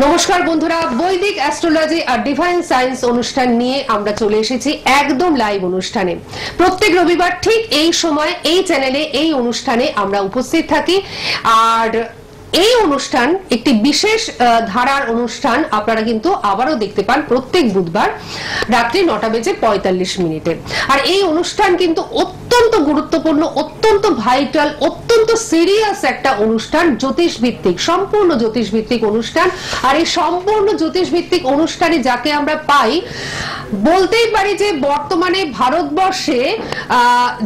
নমস্কার বন্ধুরা, বৈদিক অ্যাস্ট্রোলজি আর ডিভাইন সায়েন্স অনুষ্ঠান নিয়ে আমরা চলে এসেছি একদম লাইভ অনুষ্ঠানে। প্রত্যেক রবিবার ঠিক এই সময় এই চ্যানেলে এই অনুষ্ঠানে আমরা উপস্থিত থাকি। আর এই অনুষ্ঠান একটি বিশেষ ধারার অনুষ্ঠান, আপনারা কিন্তু আবারও দেখতে পান প্রত্যেক বুধবার রাত্রি 9:45 আর এই অনুষ্ঠান কিন্তু অত্যন্ত গুরুত্বপূর্ণ, অত্যন্ত ভাইটাল, অত্যন্ত সিরিয়াস একটা অনুষ্ঠান, জ্যোতিষ ভিত্তিক, সম্পূর্ণ জ্যোতিষ ভিত্তিক অনুষ্ঠান। আর এই সম্পূর্ণ জ্যোতিষ ভিত্তিক অনুষ্ঠানে যাকে আমরা পাই, বলতেই পারি যে বর্তমানে ভারতবর্ষে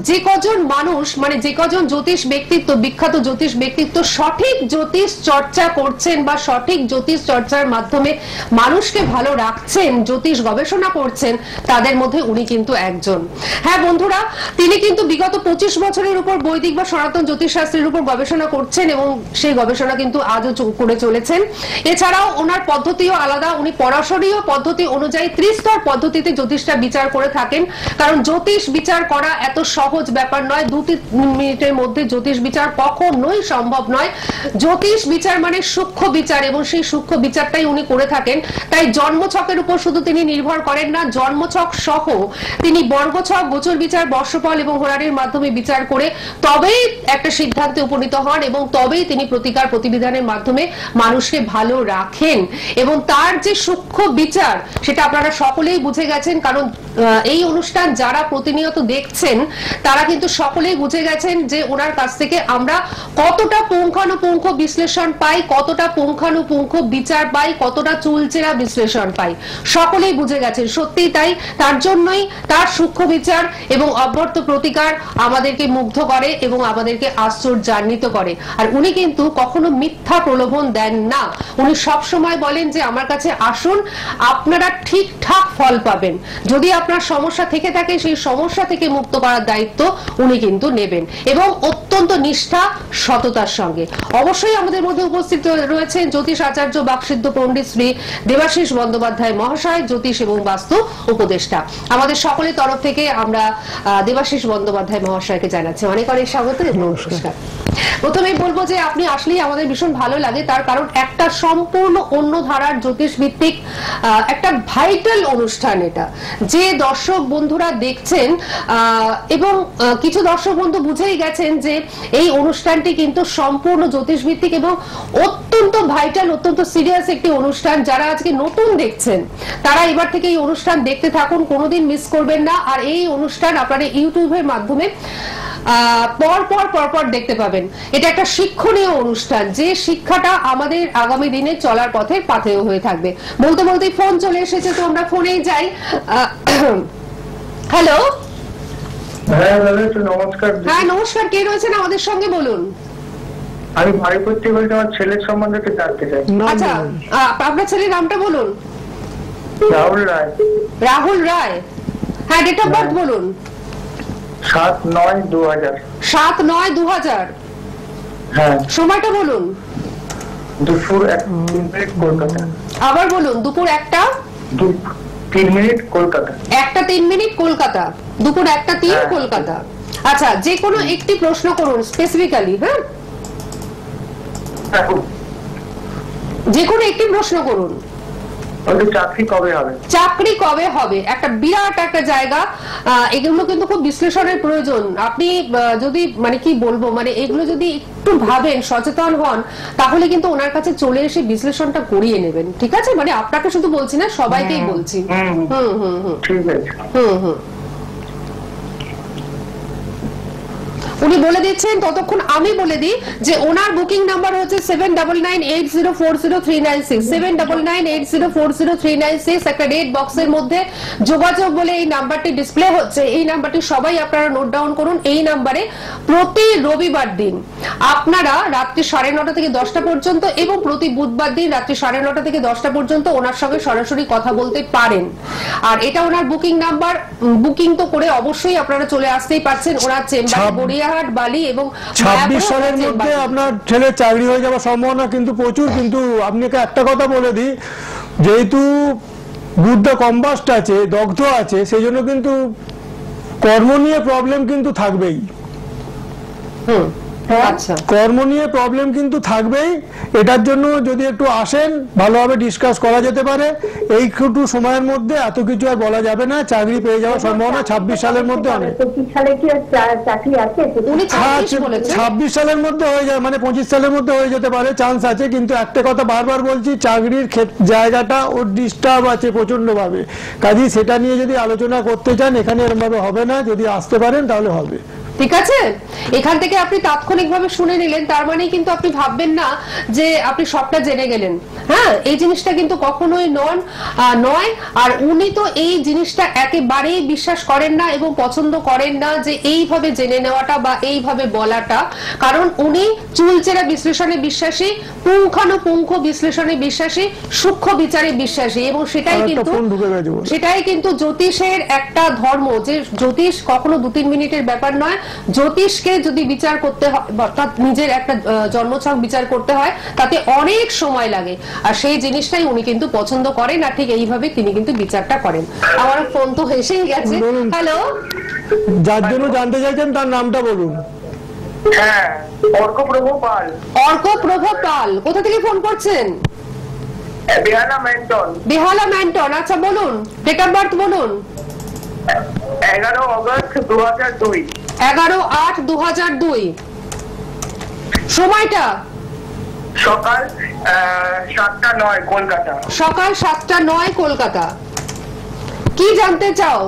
যে কজন মানুষ, মানে যে কজন জ্যোতিষ ব্যক্তিত্ব, বিখ্যাত জ্যোতিষ ব্যক্তিত্ব সঠিক জ্যোতিষ চর্চা করছেন বা সঠিক জ্যোতিষ চর্চার মাধ্যমে মানুষকে ভালো রাখছেন, জ্যোতিষ গবেষণা করছেন, তাদের মধ্যে উনি কিন্তু একজন। হ্যাঁ বন্ধুরা, তিনি কিন্তু বিগত 25 বছরের উপর বৈদিক বা সনাতন জ্যোতিষ শাস্ত্রের উপর গবেষণা করছেন এবং সেই গবেষণা কিন্তু আজও করে চলেছেন। এছাড়াও ওনার পদ্ধতিও আলাদা, উনি পরাশরীয় পদ্ধতি অনুযায়ী ত্রিস্তর পদ্ধতিতে জ্যোতিষটা বিচার করে থাকেন। কারণ জ্যোতিষ বিচার করা এত সহজ ব্যাপার নয়, 2-3 মিনিটের মধ্যে জ্যোতিষ বিচার কখনোই সম্ভব নয়। জ্যোতিষ বিচার মানে সূক্ষ্ম বিচার, এবং সেই সূক্ষ্ম বিচারটাই উনি করে থাকেন। তাই জন্মছকের উপর শুধু তিনি নির্ভর করেন না, জন্মছক সহ তিনি বর্গছক, গোচর বিচার, বর্ষফল এবং হোরারির মাধ্যমে বিচার করে তবেই একটা সিদ্ধান্তে উপনীত হন এবং তবেই তিনি প্রতিকার প্রতিবিধানের মাধ্যমে মানুষকে ভালো রাখেন। এবং তার যে সূক্ষ্ম বিচার সেটা আপনারা সকলেই বুঝে গেছেন, কারণ এই অনুষ্ঠান যারা প্রতিনিয়ত দেখছেন তারা কিন্তু সকলেই বুঝে গেছেন যে ওনার কাছ থেকে আমরা কতটা পুঙ্খানুপুঙ্খ বিশ্লেষণ পাই, কতটা পুঙ্খানুপুঙ্খ বিচার পাই, কতটা চুলচেরা বিশ্লেষণ পাই, সকলেই বুঝে গেছেন। সত্যিই তাই, তার জন্যই তার সূক্ষ্ম বিচার এবং অব্যর্থ প্রতিকার আমাদেরকে মুগ্ধ করে এবং আমাদেরকে আশ্চর্যান্বিত করে। আর উনি কিন্তু কখনো মিথ্যা প্রলোভন দেন না, উনি সব সময় বলেন যে আমার কাছে আসুন, আপনারা ঠিকঠাক ফল পাবেন। যদি আপনার সমস্যা থেকে থাকে সেই সমস্যা থেকে মুক্ত করার দায়িত্ব উনি কিন্তু নেবেন, এবং অত্যন্ত নিষ্ঠা সততার সঙ্গে। অবশ্যই আমাদের মধ্যে উপস্থিত রয়েছেন জ্যোতিষ আচার্য বাকসিদ্ধ পণ্ডিত শ্রী দেবাশিস বন্দ্যোপাধ্যায় মহাশয়, জ্যোতিষ এবং বাস্তু উপদেষ্টা। আমাদের সকলের তরফ থেকে আমরা দেবাশিস বন্দ্যোপাধ্যায় মহাশয়কে জানাচ্ছি অনেক অনেক স্বাগত এবং নমস্কার। প্রথমেই বলবো যে আপনি আসলেই আমাদের ভীষণ ভালো লাগে, তার কারণ একটা সম্পূর্ণ অন্য ধারার জ্যোতিষ ভিত্তিক একটা ভাইটাল অনুষ্ঠান এটা, যে দর্শক বন্ধুরা দেখছেন এবং কিছু দর্শক বন্ধু বুঝেই গেছেন যে এই অনুষ্ঠানটি কিন্তু সম্পূর্ণ জ্যোতিষ ভিত্তিক এবং অত্যন্ত ভাইটাল, অত্যন্ত সিরিয়াস একটি অনুষ্ঠান। যারা আজকে নতুন দেখছেন তারা এবার থেকে এই অনুষ্ঠান দেখতে থাকুন, কোনোদিন মিস করবেন না। আর এই অনুষ্ঠান আপনারা ইউটিউবের মাধ্যমে পর দেখতে পাবেন। এটা একটা শিক্ষণীয় অনুষ্ঠান, যে শিক্ষাটা আমাদের আগামী দিনে চলার পথে পাথেয় হয়ে থাকবে। বলতে বলতেই ফোন চলে এসেছে, তো আমরা ফোনেই যাই। হ্যালো। নমস্কার। হ্যাঁ নমস্কার, কে রয়েছেন আমাদের সঙ্গে বলুন। আমি ভাইপত্তি বলছি, আমার ছেলের সম্বন্ধে একটু জানতে চাই। আচ্ছা, আপনার ছেলের নামটা বলুন। রাহুল রায়। রাহুল রায়, হ্যাঁ ডেট অফ বার্থ বলুন। 7/9/2000। 7/9/2000। হ্যাঁ। সময়টা বলুন। দুপুর 1:03 কলকাতা। আবার বলুন। দুপুর 1:03 কলকাতা। 1:03 কলকাতা। দুপুর 1:03 কলকাতা। আচ্ছা, যে কোনো একটি প্রশ্ন করুন স্পেসিফিক্যালি। হ্যাঁ, যে কোনো একটি প্রশ্ন করুন। চাকরি কবে হবে? চাকরি কবে হবে, একটা বিরাট একটা জায়গা। এগুলো কিন্তু খুব বিশ্লেষণের প্রয়োজন। আপনি যদি মানে কি বলবো, মানে এগুলো যদি একটু ভাবেন, সচেতন হন, তাহলে কিন্তু ওনার কাছে চলে এসে বিশ্লেষণটা করিয়ে নেবেন। ঠিক আছে, মানে আপনাকে শুধু বলছি না, সবাইকেই বলছি। ঠিক আছে। উনি বলে দিচ্ছেন, ততক্ষণ আমি বলে দিই যে ওনার বুকিং নাম্বার হচ্ছে 7998040396, 7998040396। একটা রেড বক্সের মধ্যে যোগাযোগ বলে এই নাম্বারটি ডিসপ্লে হচ্ছে, এই নাম্বারটি সবাই আপনারা নোট ডাউন করুন। এই নাম্বারে প্রতি রবিবার দিন আপনারা রাত্রি 9:30 থেকে 10টা পর্যন্ত এবং প্রতি বুধবার দিন রাত্রি 9:30 থেকে 10টা পর্যন্ত ওনার সঙ্গে সরাসরি কথা বলতে পারেন। আর এটা ওনার বুকিং নাম্বার। বুকিং তো করে অবশ্যই আপনারা চলে আসতেই পারছেন ওনার চেম্বারে, গড়িয়াহাট, বালি এবং 26 সালের মধ্যে আপনার ছেলে চাকরি হয়ে যাওয়ার সম্ভাবনা কিন্তু প্রচুর। কিন্তু আপনাকে একটা কথা বলে দিই, যেহেতু বুদ্ধ কম্বাস্ট আছে, দগ্ধ আছে, সেই জন্য কিন্তু কর্ম নিয়ে প্রবলেম কিন্তু থাকবেই। আচ্ছা, কর্ম নিয়ে প্রবলেম কিন্তু থাকবেই। এটার জন্য যদি একটু আসেন ভালোভাবে ডিসকাস করা যেতে পারে। এইটুকু সময়ের মধ্যে এত কিছু আর বলা যাবে না। চাকরি পেয়ে যাওয়ার সম্ভাবনা 26 সালের মধ্যে অনেক। 25 সালে কি আর চাকরি আছে? উনি হ্যাঁ, 26 বলেছেন। 26 সালের মধ্যে হয়ে যায়, মানে 25 সালের মধ্যে হয়ে যেতে পারে, চান্স আছে। কিন্তু একটা কথা বারবার বলছি, চাকরির জায়গাটা ওর ডিস্টার্ব আছে প্রচন্ড ভাবে। কাজেই সেটা নিয়ে যদি আলোচনা করতে চান এখানে এরকম ভাবে হবে না, যদি আসতে পারেন তাহলে হবে। ঠিক আছে, এখান থেকে আপনি তাৎক্ষণিকভাবে শুনে নিলেন, তার মানে কিন্তু আপনি ভাববেন না যে আপনি সবটা জেনে গেলেন। হ্যাঁ, এই জিনিসটা কিন্তু কখনোই নয়। আর উনি তো এই জিনিসটা একেবারেই বিশ্বাস করেন না এবং পছন্দ করেন না যে এইভাবে জেনে নেওয়াটা বা এইভাবে বলাটা। কারণ উনি চুলচেরা বিশ্লেষণে বিশ্বাসী, পুঙ্খানুপুঙ্খ বিশ্লেষণে বিশ্বাসী, সূক্ষ্ম বিচারে বিশ্বাসী, এবং সেটাই কিন্তু জ্যোতিষের একটা ধর্ম, যে জ্যোতিষ কখনো 2-3 মিনিটের ব্যাপার নয়। জ্যোতিষকে যদি বিচার করতে হয়, অর্থাৎ নিজের একটা জন্মছক বিচার করতে হয়, তাতে অনেক সময় লাগে। আর সেই জিনিসটাই উনি কিন্তু পছন্দ করেন, আর ঠিক এইভাবে তিনি কিন্তু বিচারটা করেন। আমার ফোন তো এসেই গেছে। হ্যালো, যার জন্য জানতে চাইছেন তার নামটা বলুন। হ্যাঁ, অর্কপ্রভ পাল। অর্কপ্রভ পাল, কোথা থেকে ফোন করছেন? বেহালা ম্যান্টন। বেহালা ম্যান্টন, আচ্ছা বলুন, ডেট অফ বার্থ বলুন। 11 অগস্ট 2002। 11/8/2002। সময়টা? সকাল 7:09 কলকাতা। সকাল 7:09 কলকাতা। কি জানতে চাও?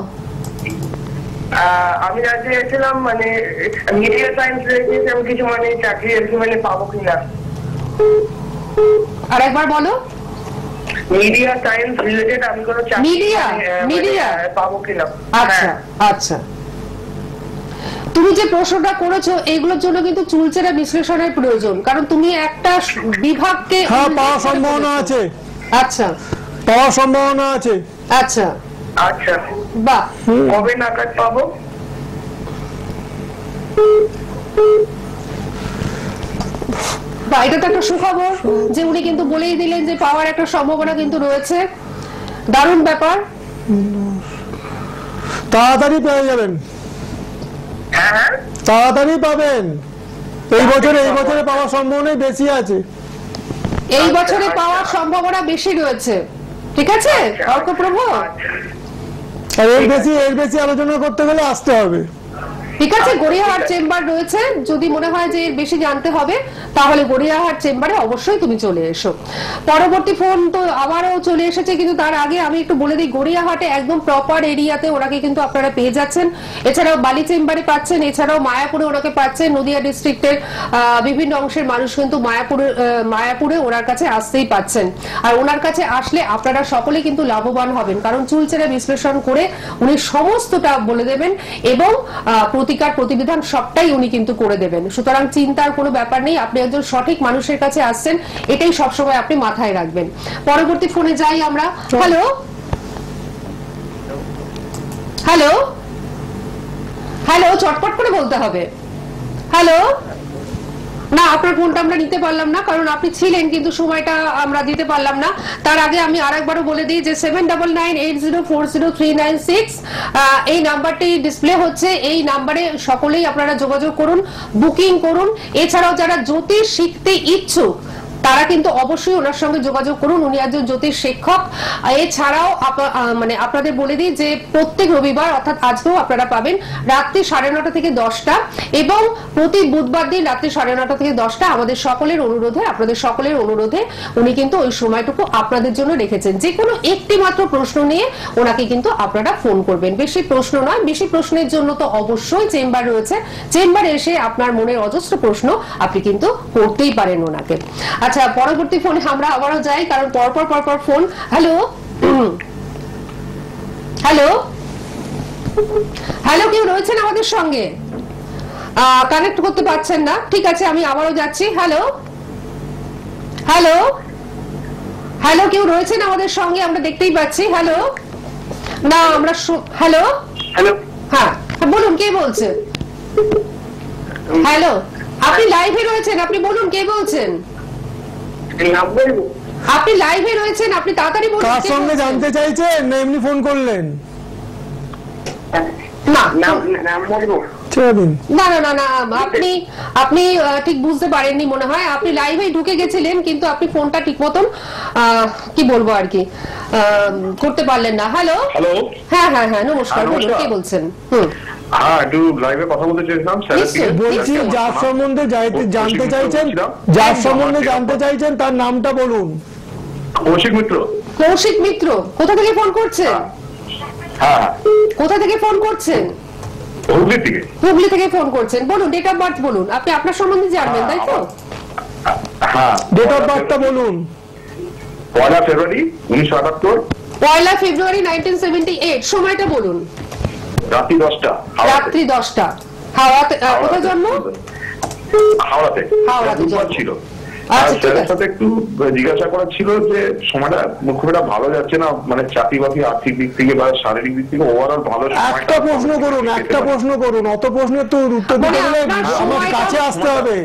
আমি জানতে চাইছিলাম মানে মিডিয়া সায়েন্স রিলেটেড আমি কিছু মানে চাকরি আর কি মানে পাবো কিনা। আর একবার বলো। মিডিয়া সায়েন্স রিলেটেড আমি কোনো চাকরি মিডিয়া পাবো কিনা। আচ্ছা আচ্ছা, তুমি যে প্রশ্নটা করেছো এইগুলোর জন্য কিন্তু চুলচেরা বিশ্লেষণের প্রয়োজন, কারণ তুমি একটা বিভাগকে পাওয়ার সম্ভাবনা আছে। আচ্ছা, পাওয়ার সম্ভাবনা আছে। আচ্ছা আচ্ছা, বাহ, কবে নাগাদ পাবো? বা এটা তো একটা সুখবর যে উনি কিন্তু বলেই দিলেন যে পাওয়ার একটা সম্ভাবনা কিন্তু রয়েছে। দারুণ ব্যাপার, তাড়াতাড়ি পেয়ে যাবেন। হ্যাঁ, তাড়াতাড়ি পাবেন। এই বছরে পাওয়ার সম্ভাবনা বেশি আছে। এই বছরে পাওয়ার সম্ভাবনা বেশি রয়েছে। ঠিক আছে অর্কপ্রভ, আর এর বেশি আলোচনা করতে গেলে আসতে হবে। ঠিক আছে, গড়িয়াহাট চেম্বার রয়েছে। যদি মনে হয় যে এর বেশি জানতে হবে তাহলে গড়িয়াহাট চেম্বারে অবশ্যই তুমি চলে এসো। পরবর্তী ফোন তো আবারও চলে এসেছে, কিন্তু তার আগে আমি একটু বলে দিই, গড়িয়াহাটে একদম প্রপার এরিয়াতে ওনাকে কিন্তু আপনারা পেয়ে যাচ্ছেন। এছাড়াও বালি চেম্বারে পাচ্ছেন, এছাড়াও মায়াপুরে ওনাকে পাচ্ছেন। নদিয়া ডিস্ট্রিক্টের বিভিন্ন অংশের মানুষ কিন্তু মায়াপুরে ওনার কাছে আসতেই পাচ্ছেন। আর ওনার কাছে আসলে আপনারা সকলে কিন্তু লাভবান হবেন, কারণ চুলচেরা বিশ্লেষণ করে উনি সমস্তটা বলে দেবেন এবং প্রতিকার প্রতিবিধান সবটাই উনি কিন্তু করে দেবেন। সুতরাং চিন্তার কোনো ব্যাপার নেই, আপনি একজন সঠিক মানুষের কাছে আসছেন, এটাই সবসময় আপনি মাথায় রাখবেন। পরবর্তী ফোনে যাই আমরা। হ্যালো হ্যালো হ্যালো, চটপট করে বলতে হবে। হ্যালো, না আপনার ফোনটা আমরা নিতে পারলাম না, কারণ আপনি ছিলেন কিন্তু সময়টা আমরা দিতে পারলাম না। তার আগে আমি আরেকবারও বলে দিই যে 7998040396 এই নাম্বারটি ডিসপ্লে হচ্ছে। এই নাম্বারে সকলেই আপনারা যোগাযোগ করুন, বুকিং করুন। এছাড়াও যারা জ্যোতিষ শিখতে ইচ্ছুক তারা কিন্তু অবশ্যই ওনার সঙ্গে যোগাযোগ করুন, উনি একজন জ্যোতিষ শিক্ষক। এছাড়াও মানে আপনাদের বলে দিই যে প্রত্যেক রবিবার অর্থাৎ আজকেও আপনারা পাবেন রাত্রি 9:30 থেকে 10টা, এবং প্রতি বুধবার দিন রাত্রি 9:30 থেকে 10টা। আপনাদের সকলের অনুরোধে উনি কিন্তু ওই সময়টুকু আপনাদের জন্য রেখেছেন। যে কোনো একটি মাত্র প্রশ্ন নিয়ে ওনাকে কিন্তু আপনারা ফোন করবেন, বেশি প্রশ্ন নয়। বেশি প্রশ্নের জন্য তো অবশ্যই চেম্বার রয়েছে, চেম্বারে এসে আপনার মনের অজস্র প্রশ্ন আপনি কিন্তু করতেই পারেন ওনাকে। আচ্ছা, পরবর্তী ফোনে আমরা আবারও যাই, কারণ পরপর ফোন। হ্যালো হ্যালো হ্যালো, কেউ রয়েছেন আমাদের সঙ্গে? কানেক্ট করতে পারছেন না, ঠিক আছে আমি আবারও যাচ্ছি। হ্যালো হ্যালো হ্যালো, কেউ রয়েছেন আমাদের সঙ্গে? আমরা দেখতেই পাচ্ছি। হ্যালো, না আমরা হ্যালো হ্যালো, হ্যাঁ বলুন, কে বলছেন? হ্যালো, আপনি লাইভে রয়েছেন, আপনি বলুন কে বলছেন? আপনি লাইভে রয়েছেন, আপনি তাড়াতাড়ি বলুন। কার সঙ্গে জানতে চাইছেন না এমনি ফোন করলেন? না, ছেড়ে দিন। না না না না আপনি আপনি ঠিক বুঝতে পারেননি মনে হয়, আপনি লাইভে ঢুকে গেছিলেন কিন্তু আপনি ফোনটা ঠিক মতন কি বলবো আর কি করতে পারলেন না। হ্যালো হ্যালো, হ্যাঁ হ্যাঁ হ্যাঁ নমস্কার, হ্যাঁ, বলুন নমস্কার। কে বলছেন? হ্যাঁ একটু লাইভে কথা বলতে চেয়েছিলাম নিশ্চয়ই, বলছি যার সম্বন্ধে জানতে চাইছেন, যার সম্বন্ধে জানতে চাইছেন তার নামটা বলুন। কৌশিক মিত্র। কৌশিক মিত্র, কোথা থেকে ফোন করছেন? হ্যাঁ কোথা থেকে ফোন করছেন? হুগলির থেকে। হুগলি থেকে ফোন করছেন, বলুন ডেট অফ বার্থ বলুন, আপনি আপনার সম্বন্ধে জানবেন তাই তো? হ্যাঁ ডেট অফ বার্থটা বলুন। 1 ফেব্রুয়ারি 1978, 1 ফেব্রুয়ারি 1978, সময়টা বলুন। রাত্রি 10টা। রাত্রি 10টা। হাওড়াতে কোথায় জন্ম? হাওড়াতে। হাওড়াতে জন্ম। ছিল। আচ্ছা, ঠিক স্যারের আছে। সাথে একটু জিজ্ঞাসা করা ছিল যে সময়টা খুব একটা ভালো যাচ্ছে না, মানে চাকরি বাকরি আর্থিক দিক থেকে বা শারীরিক দিক থেকে ওভারঅল ভালো সময়টা একটা প্রশ্ন করুন, একটা প্রশ্ন করুন, অত প্রশ্নের তো উত্তর দিতে মানে গেলে আপনার আমার সময়টা- কাছে আসতে হবে।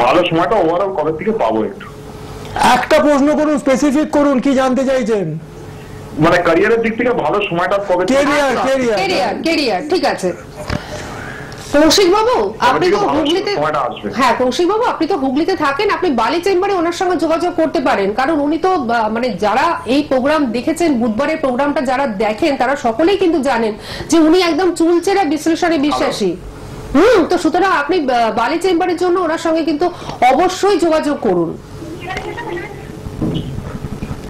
ভালো সময়টা ওভারঅল কবে থেকে পাবো একটু, একটা প্রশ্ন করুন, স্পেসিফিক করুন, কি জানতে চাইছেন? মানে ক্যারিয়ারের দিক থেকে ভালো সময়টা কবে থেকে কেরিয়ার, কেরিয়ার। কেরিয়ার কেরিয়ার ঠিক আছে। কৌশিক বাবু আপনি তো ভালো হুগলিতে, সময়টা আসবে। হ্যাঁ কৌশিক বাবু আপনি তো হুগলিতে থাকেন, আপনি বালি চেম্বারে ওনার সঙ্গে যোগাযোগ করতে পারেন, কারণ উনি তো মানে যারা এই প্রোগ্রাম দেখেছেন, বুধবারের প্রোগ্রামটা যারা দেখেন তারা সকলেই কিন্তু জানেন যে উনি একদম চুলচেরা বিশ্লেষণে বিশ্বাসী। তো সুতরাং আপনি বালি চেম্বারের জন্য ওনার সঙ্গে কিন্তু অবশ্যই যোগাযোগ করুন।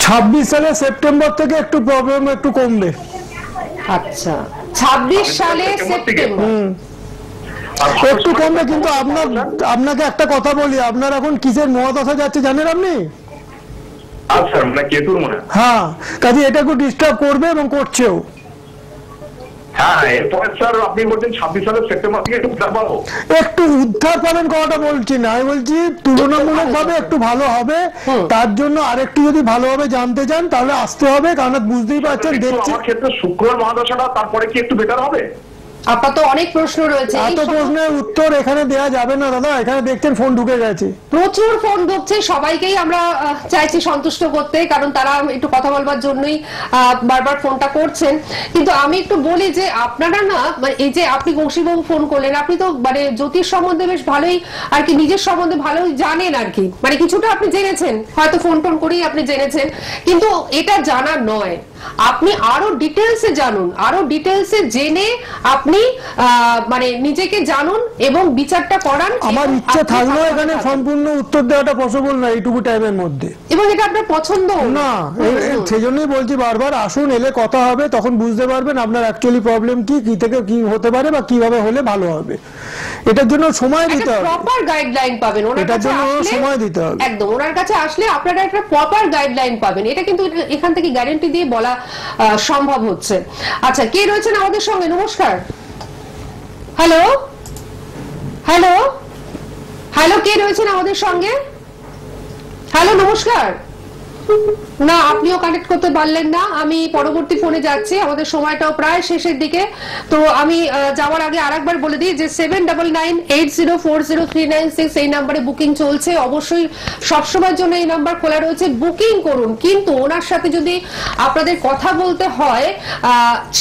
26 সালের সেপ্টেম্বর থেকে একটু প্রবলেম একটু কমবে। আচ্ছা 26 সালে সেপ্টেম্বর। একটু কমবে, কিন্তু আপনাকে একটা কথা বলি, আপনার এখন কিসের মহাদশা যাচ্ছে জানেন আপনি? আচ্ছা মানে কেতুর মনে হয়। হ্যাঁ, কাজে এটা একটু ডিস্টার্ব করবে এবং করছেও। হ্যাঁ এরপরে স্যার আপনি বলছেন 26 সালের সেপ্টেম্বর থেকে একটু পাবো। একটু উদ্ধার পাবেন কথাটা বলছি না, আমি বলছি তুলনামূলক ভাবে একটু ভালো হবে। তার জন্য আরেকটু যদি ভালোভাবে জানতে চান তাহলে আসতে হবে, কারণ বুঝতেই পারছেন একটু দেখছেন আমার ক্ষেত্রে শুক্রবার মহাদশাটা তারপরে কি একটু বেটার হবে? আপাতত অনেক প্রশ্ন রয়েছে, এই এত সময় প্রশ্নের উত্তর এখানে দেয়া যাবে না দাদা, এখানে দেখছেন ফোন ঢুকে গেছে। প্রচুর ফোন ঢুকছে, সবাইকেই আমরা চাইছি সন্তুষ্ট করতে, কারণ তারা একটু কথা বলবার জন্যই বারবার ফোনটা করছেন। কিন্তু আমি একটু বলি যে আপনারা না, মানে এই যে আপনি কৌশিকবাবু ফোন করলেন, আপনি তো মানে জ্যোতিষ সম্বন্ধে বেশ ভালোই আর কি, নিজের সম্বন্ধে ভালোই জানেন আর কি, মানে কিছুটা আপনি জেনেছেন, হয়তো ফোন টোন করেই আপনি জেনেছেন, কিন্তু এটা জানা নয়, আপনি আরো ডিটেলসে জানুন, আরো ডিটেলসে জেনে আপনি মানে নিজেকে জানুন এবং বিচারটা করান। আমার এবং ইচ্ছে আপনি থাকলেও ভালোভাবে এখানে থাকুন। সম্পূর্ণ উত্তর দেওয়াটা পসিবল না এইটুকু টাইমের মধ্যে। এবং এটা আপনার পছন্দ না, সেই জন্যই বলছি বারবার আসুন, এলে কথা হবে, তখন বুঝতে পারবেন আপনার অ্যাকচুয়ালি প্রবলেম কি, কি থেকে কি হতে পারে বা কিভাবে হলে ভালো হবে। এটার জন্য সময় দিতে হবে, প্রপার গাইডলাইন পাবেন ওনার এটার কাছে জন্য আসলে। সময় দিতে হবে। একদম ওনার কাছে আসলে আপনারা একটা প্রপার গাইডলাইন পাবেন, এটা কিন্তু এখান থেকে গ্যারান্টি দিয়ে বলা সম্ভব হচ্ছে। আচ্ছা কে রয়েছেন আমাদের সঙ্গে? নমস্কার। হ্যালো হ্যালো হ্যালো, কে রয়েছেন আমাদের সঙ্গে? হ্যালো নমস্কার। না আপনিও কানেক্ট করতে পারলেন না, আমি পরবর্তী ফোনে যাচ্ছি, আমাদের সময়টাও প্রায় শেষের দিকে। তো আমি যাওয়ার আগে আরেকবার বলে দিই যে 7998040396 এই নাম্বারে বুকিং চলছে, অবশ্যই সবসময়ের জন্য এই নাম্বার খোলা রয়েছে, বুকিং করুন। কিন্তু ওনার সাথে যদি আপনাদের কথা বলতে হয়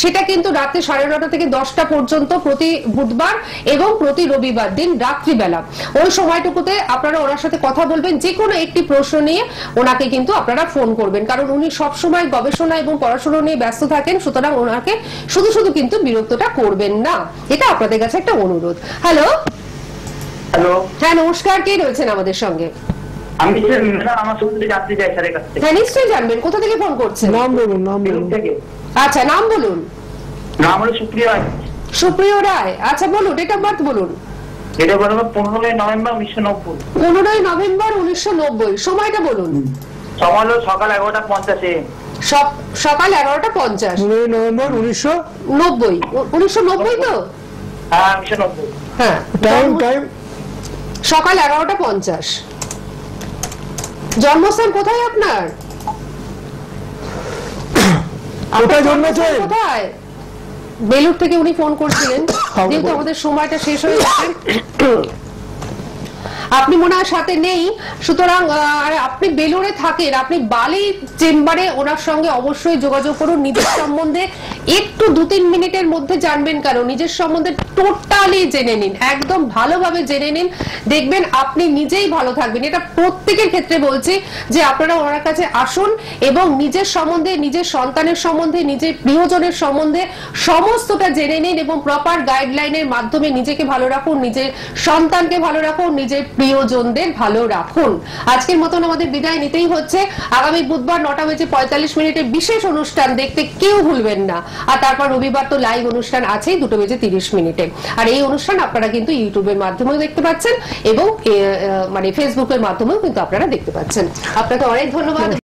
সেটা কিন্তু রাতে 9:30 থেকে 10টা পর্যন্ত প্রতি বুধবার এবং প্রতি রবিবার দিন রাত্রিবেলা, ওই সময়টুকুতে আপনারা ওনার সাথে কথা বলবেন, যে কোনো একটি প্রশ্ন নিয়ে ওনাকে কিন্তু আপনারা ফোন করবেন, কারণ উনি সবসময় গবেষণা এবং পড়াশোনা নিয়ে ব্যস্ত থাকেন, সুতরাং ওনাকে শুধু শুধু কিন্তু বিরক্তটা করবেন না, এটা আপনাদের কাছে একটা অনুরোধ। হ্যালো হ্যালো, হ্যাঁ নমস্কার, কে রয়েছেন আমাদের সঙ্গে? আমি আমার সম্বন্ধে জানতে চাই স্যারের কাছ থেকে। হ্যাঁ নিশ্চয়ই জানবেন, কোথা থেকে ফোন করছেন? নাম বলুন, নাম বলুন। থেকে আচ্ছা নাম বলুন। নাম হলো সুপ্রিয়া। সুপ্রিয় রায়, আচ্ছা বলুন, ডেট অফ বার্থ বলুন। এটা বলবো 15 নভেম্বর 1990। 15 নভেম্বর 1990, সময়টা বলুন। সময় হলো সকাল 11:50 AM। সকাল 11:50। 15 নভেম্বর 90 1990 তো? হ্যাঁ 1990। হ্যাঁ টাইম সকাল 11:50। জন্মস্থান কোথায় আপনার? কোথায় জন্মেছেন? কোথায়? বেলুড় থেকে উনি ফোন করছিলেন, যেহেতু আমাদের সময়টা শেষ হয়ে গেছে। আপনি মনে হয় সাথে নেই, সুতরাং আপনি বেলুড়ে থাকেন, আপনি বালি চেম্বারে ওনার সঙ্গে অবশ্যই যোগাযোগ করুন। নিজের সম্বন্ধে একটু 2-3 মিনিটের মধ্যে জানবেন কেন, নিজের সম্বন্ধে টোটালি জেনে নিন, একদম ভালোভাবে জেনে নিন, দেখবেন আপনি নিজেই ভালো থাকবেন। এটা প্রত্যেকের ক্ষেত্রে বলছি যে আপনারা ওনার কাছে আসুন এবং নিজের সম্বন্ধে, নিজের সন্তানের সম্বন্ধে, নিজের প্রিয়জনের সম্বন্ধে সমস্তটা জেনে নিন এবং প্রপার গাইডলাইনের মাধ্যমে নিজেকে ভালো রাখুন, নিজের সন্তানকে ভালো রাখুন, নিজের প্রিয়জনদের ভালো রাখুন। আজকের মতন আমাদের বিদায় নিতেই হচ্ছে। আগামী বুধবার 9:45 বিশেষ অনুষ্ঠান দেখতে কেউ ভুলবেন না। আর তারপর রবিবার তো লাইভ অনুষ্ঠান আছেই 2:30 আর এই অনুষ্ঠান আপনারা কিন্তু ইউটিউবের মাধ্যমেও দেখতে পাচ্ছেন এবং মানে ফেসবুকের মাধ্যমেও কিন্তু আপনারা দেখতে পাচ্ছেন। আপনাকে অনেক ধন্যবাদ।